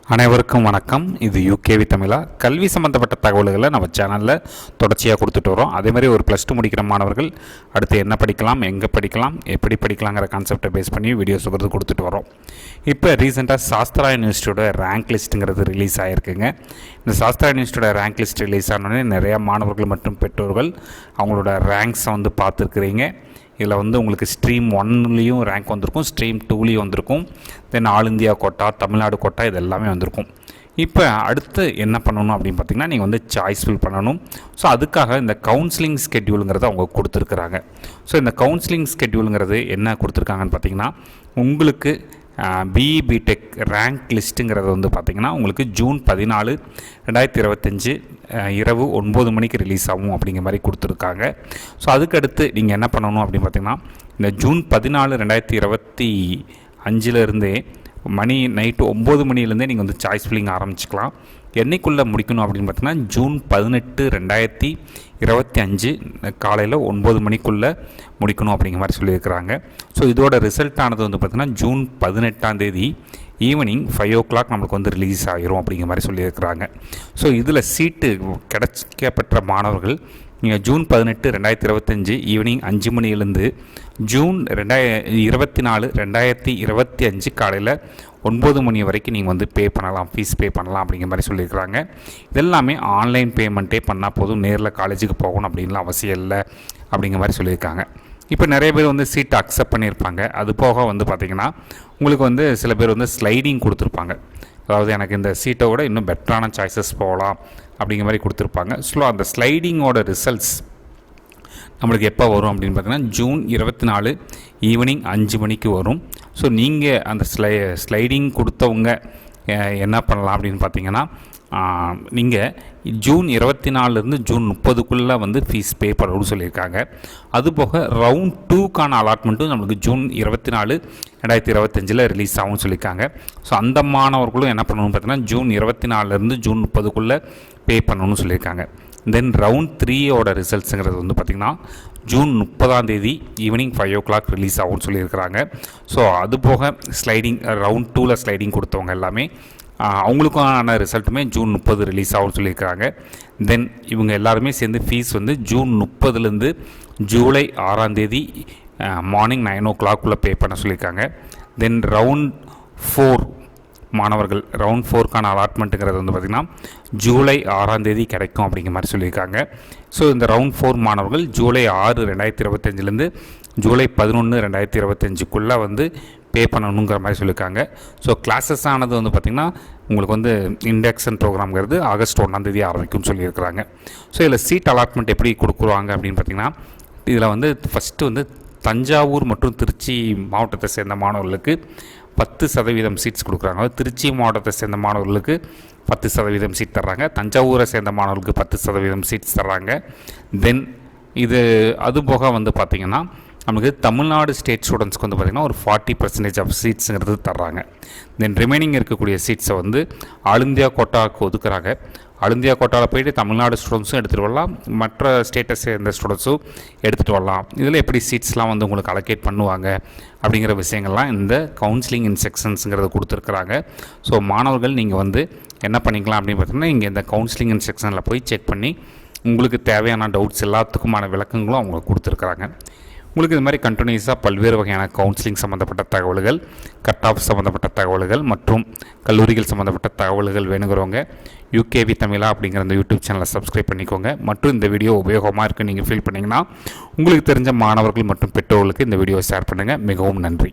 அனைவருக்கும் வணக்கம். இது யூகேவி தமிழா. கல்வி சம்மந்தப்பட்ட தகவல்களை நம்ம சேனலில் தொடர்ச்சியாக கொடுத்துட்டு வரோம். அதேமாதிரி ஒரு +2 முடிக்கிற மாணவர்கள் அடுத்து என்ன படிக்கலாம், எங்கே படிக்கலாம், எப்படி படிக்கலாங்கிற கான்செப்டை பேஸ் பண்ணி வீடியோஸ் கொடுத்துட்டு வரோம். இப்போ ரீசெண்டாக சாஸ்திரா யூனிவர்சிட்டியோட ரேங்க் லிஸ்ட்டுங்கிறது ரிலீஸ் ஆகிருக்குங்க. இந்த சாஸ்திரா யூனிவர்சிட்டியோட ரேங்க் லிஸ்ட் ரிலீஸ் ஆனோடனே நிறையா மாணவர்கள் மற்றும் பெற்றோர்கள் அவங்களோட ரேங்க்ஸை பார்த்துருக்குறீங்க. இதில் உங்களுக்கு ஸ்ட்ரீம் 1லேயும் ரேங்க் வந்திருக்கும், ஸ்ட்ரீம் 2லேயும் வந்திருக்கும், then all India quota, Tamil Nadu quota, இது எல்லாமே வந்திருக்கும். இப்போ அடுத்து என்ன பண்ணணும் அப்படின்னு பார்த்தீங்கன்னா, நீங்கள் சாய்ஸ் ஃபில் பண்ணணும். ஸோ அதுக்காக இந்த கவுன்சிலிங் ஸ்கெட்யூலுங்கிறத அவங்க கொடுத்துருக்குறாங்க. ஸோ இந்த கவுன்சிலிங் ஸ்கெட்யூலுங்கிறது என்ன கொடுத்துருக்காங்கன்னு பார்த்தீங்கன்னா, உங்களுக்கு பிஇ பிடெக் ரேங்க் லிஸ்ட்டுங்கிறது பார்த்திங்கன்னா உங்களுக்கு ஜூன் 14, 2025 இரவு 9 மணிக்கு ரிலீஸ் ஆகும் அப்படிங்கிற மாதிரி கொடுத்துருக்காங்க. ஸோ அதுக்கடுத்து நீங்கள் என்ன பண்ணணும் அப்படின்னு பார்த்திங்கன்னா, இந்த ஜூன் 14, 2025 நைட்டு 9 மணிலேருந்தே நீங்கள் சாய்ஸ் ஃபில்லிங் ஆரம்பிச்சிக்கலாம். என்னைக்குள்ளே முடிக்கணும் அப்படின்னு பார்த்தீங்கன்னா, ஜூன் 18, 2025 காலையில் 9 மணிக்குள்ளே முடிக்கணும் அப்படிங்கிற மாதிரி சொல்லியிருக்கிறாங்க. ஸோ இதோட ரிசல்ட் ஆனது பார்த்திங்கன்னா ஜூன் 18 ஈவினிங் 5 o'clock நம்மளுக்கு ரிலீஸ் ஆகிரும் அப்படிங்கிற மாதிரி சொல்லியிருக்கிறாங்க. ஸோ இதில் சீட்டு கிடைக்கப்பெற்ற மாணவர்கள் நீங்கள் ஜூன் 18, 2025 ஈவினிங் 5 மணிலேருந்து ஜூன் 24, 2025 காலையில் 9 மணி வரைக்கும் நீங்கள் பே பண்ணலாம், ஃபீஸ் பே பண்ணலாம் அப்படிங்கிற மாதிரி சொல்லியிருக்கிறாங்க. இதெல்லாமே ஆன்லைன் பேமெண்ட்டே பண்ணால் போதும், நேரில் காலேஜுக்கு போகணும் அப்படின்லாம் அவசியம் இல்லை அப்படிங்கிற மாதிரி சொல்லியிருக்காங்க. இப்போ நிறைய பேர் சீட்டை அக்செப்ட் பண்ணியிருப்பாங்க. அது போக பார்த்திங்கன்னா உங்களுக்கு சில பேர் ஸ்லைடிங் கொடுத்துருப்பாங்க. அதாவது எனக்கு இந்த சீட்டை விட இன்னும் பெட்டரான சாய்ஸஸ் போகலாம் அப்படிங்கிற மாதிரி கொடுத்துருப்பாங்க. ஸோ அந்த ஸ்லைடிங்கோட ரிசல்ட்ஸ் நம்மளுக்கு எப்போ வரும் அப்படின்னு பார்த்தீங்கன்னா, ஜூன் 24 ஈவினிங் 5 மணிக்கு வரும். ஸோ நீங்கள் அந்த ஸ்லைடிங் கொடுத்தவங்க என்ன பண்ணலாம் அப்படின்னு பார்த்தீங்கன்னா, நீங்கள் ஜூன் 24 ஜூன் 30 ஃபீஸ் பே பண்ணணும்னு சொல்லியிருக்காங்க. அதுபோக ரவுண்ட் 2க்கான அலாட்மெண்ட்டும் நம்மளுக்கு ஜூன் 24, 2025 ரிலீஸ் ஆகும்னு சொல்லியிருக்காங்க. ஸோ அந்த மாணவர்களும் என்ன பண்ணணும்னு பார்த்தீங்கன்னா, ஜூன் 24 ஜூன் 30 பே பண்ணணும்னு சொல்லியிருக்காங்க. தென் ரவுண்ட் 3யோட ரிசல்ட்ஸுங்கிறது பார்த்திங்கன்னா ஜூன் 30 ஈவினிங் 5 o'clock ரிலீஸ் ஆகும்னு சொல்லியிருக்கிறாங்க. ஸோ அது போக ஸ்லைடிங் ரவுண்ட் 2ல் ஸ்லைடிங் கொடுத்தவங்க எல்லாமே அவங்களுக்கான ரிசல்ட்டுமே ஜூன் 30 ரிலீஸ் ஆகும்னு சொல்லியிருக்கிறாங்க. தென் இவங்க எல்லாருமே சேர்ந்து fees June 30 July 6 morning 9 o'clock பே பண்ண சொல்லியிருக்காங்க. தென் ரவுண்ட் 4 மாணவர்கள் ரவுண்ட் 4க்கான அலாட்மெண்ட்டுங்கிறது பார்த்திங்கன்னா ஜூலை 6 கிடைக்கும் அப்படிங்கிற மாதிரி சொல்லியிருக்காங்க. ஸோ இந்த ரவுண்ட் 4 மாணவர்கள் ஜூலை 6, 2025 ஜூலை 11, 2025 பே பண்ணணுங்கிற மாதிரி சொல்லியிருக்காங்க. ஸோ கிளாஸஸ் ஆனது பார்த்திங்கன்னா உங்களுக்கு இண்டக்ஷன் ப்ரோக்ராம்ங்கிறது ஆகஸ்ட் 1 ஆரம்பிக்கும்னு சொல்லியிருக்கிறாங்க. ஸோ இதில் சீட் அலாட்மெண்ட் எப்படி கொடுக்குறாங்க அப்படின்னு பார்த்திங்கன்னா, இதில் ஃபஸ்ட்டு தஞ்சாவூர் மற்றும் திருச்சி மாவட்டத்தை சேர்ந்த மாணவர்களுக்கு 10% சீட்ஸ் கொடுக்குறாங்க. திருச்சி மாவட்டத்தை சேர்ந்த மாணவர்களுக்கு 10% சீட் தர்றாங்க. தஞ்சாவூரை சேர்ந்த மாணவர்களுக்கு 10% சீட்ஸ் தர்றாங்க. தென் இது அதுபோக பார்த்திங்கன்னா நமக்கு தமிழ்நாடு ஸ்டேட் ஸ்டூடெண்ட்ஸ்க்கு பார்த்திங்கன்னா ஒரு 40% ஆஃப் சீட்ஸுங்கிறது தர்றாங்க. தென் ரிமைனிங் இருக்கக்கூடிய சீட்ஸை ஆல் இந்தியா கோட்டாவுக்கு ஒதுக்குறாங்க. ஆல் இந்தியா கோட்டாவில் போய்ட்டு தமிழ்நாடு ஸ்டூடெண்ட்ஸும் எடுத்துகிட்டு வரலாம், மற்ற ஸ்டேட்டை சேர்ந்த ஸ்டூடெண்ட்ஸும் எடுத்துகிட்டு வரலாம். இதில் எப்படி சீட்ஸ்லாம் உங்களுக்கு அலோகேட் பண்ணுவாங்க அப்படிங்கிற விஷயங்கள்லாம் இந்த கவுன்சிலிங் இன்ஸ்ட்ரக்ஷன்ஸுங்கிறத கொடுத்துருக்குறாங்க. ஸோ மாணவர்கள் நீங்கள் என்ன பண்ணிக்கலாம் அப்படின்னு பார்த்தீங்கன்னா, இங்கே இந்த கவுன்சிலிங் இன்ஸ்ட்ரக்ஷனில் போய் செக் பண்ணி உங்களுக்கு தேவையான டவுட்ஸ் எல்லாத்துக்குமான விளக்கங்களும் அவங்க கொடுத்துருக்குறாங்க. உங்களுக்கு இது மாதிரி கண்டினியூஸாக பல்வேறு வகையான கவுன்சிலிங் சம்மந்தப்பட்ட தகவல்கள், கட் ஆஃப் சம்மந்தப்பட்ட தகவல்கள் மற்றும் கல்லூரிகள் சம்மந்தப்பட்ட தகவல்கள் வேணுங்கிறவங்க யூகேவி தமிழா அப்படிங்கிற அந்த யூடியூப் சேனலை சப்ஸ்கிரைப் பண்ணிக்கோங்க. மற்றும் இந்த வீடியோ உபயோகமாக இருக்குன்னு நீங்கள் ஃபீல் பண்ணிங்கன்னா உங்களுக்கு தெரிஞ்ச மாணவர்கள் மற்றும் பெற்றோர்களுக்கு இந்த வீடியோவை ஷேர் பண்ணுங்கள். மிகவும் நன்றி.